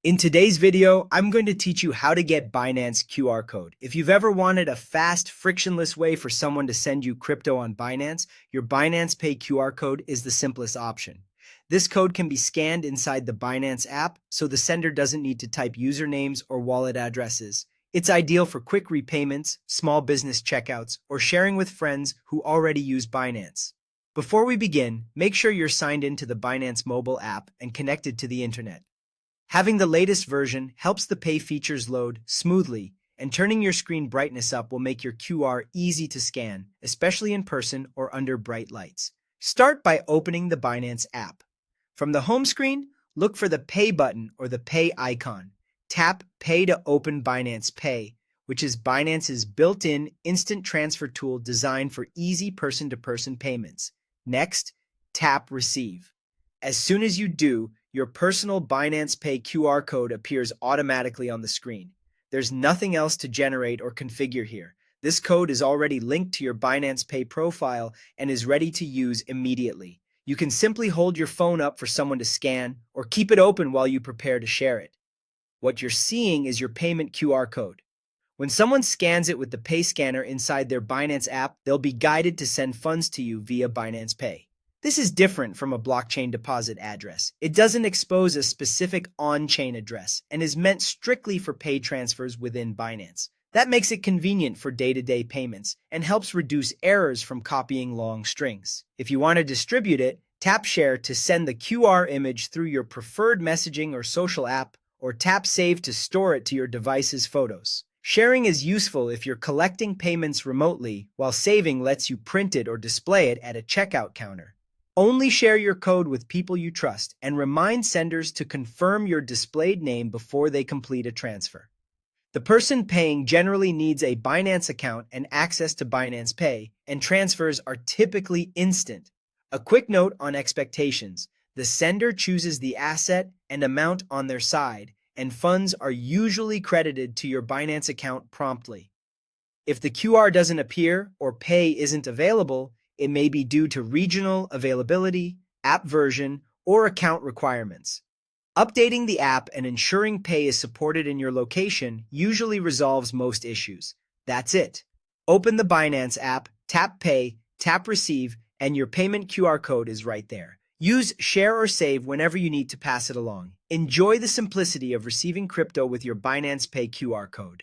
In today's video, I'm going to teach you how to get Binance QR code. If you've ever wanted a fast, frictionless way for someone to send you crypto on Binance, your Binance Pay QR code is the simplest option. This code can be scanned inside the Binance app, so the sender doesn't need to type usernames or wallet addresses. It's ideal for quick repayments, small business checkouts, or sharing with friends who already use Binance. Before we begin, make sure you're signed into the Binance mobile app and connected to the internet. Having the latest version helps the Pay features load smoothly, and turning your screen brightness up will make your QR easy to scan, especially in person or under bright lights. Start by opening the Binance app. From the home screen, look for the Pay button or the Pay icon. Tap Pay to open Binance Pay, which is Binance's built-in instant transfer tool designed for easy person-to-person payments. Next, tap Receive. As soon as you do, your personal Binance Pay QR code appears automatically on the screen. There's nothing else to generate or configure here. This code is already linked to your Binance Pay profile and is ready to use immediately. You can simply hold your phone up for someone to scan or keep it open while you prepare to share it. What you're seeing is your payment QR code. When someone scans it with the Pay scanner inside their Binance app, they'll be guided to send funds to you via Binance Pay. This is different from a blockchain deposit address. It doesn't expose a specific on-chain address and is meant strictly for pay transfers within Binance. That makes it convenient for day-to-day payments and helps reduce errors from copying long strings. If you want to distribute it, tap Share to send the QR image through your preferred messaging or social app, or tap Save to store it to your device's photos. Sharing is useful if you're collecting payments remotely, while saving lets you print it or display it at a checkout counter. Only share your code with people you trust and remind senders to confirm your displayed name before they complete a transfer. The person paying generally needs a Binance account and access to Binance Pay, and transfers are typically instant. A quick note on expectations: the sender chooses the asset and amount on their side, and funds are usually credited to your Binance account promptly. If the QR doesn't appear or pay isn't available, it may be due to regional availability, app version, or account requirements. Updating the app and ensuring Pay is supported in your location usually resolves most issues. That's it. Open the Binance app, tap Pay, tap Receive, and your payment QR code is right there. Use Share or Save whenever you need to pass it along. Enjoy the simplicity of receiving crypto with your Binance Pay QR code.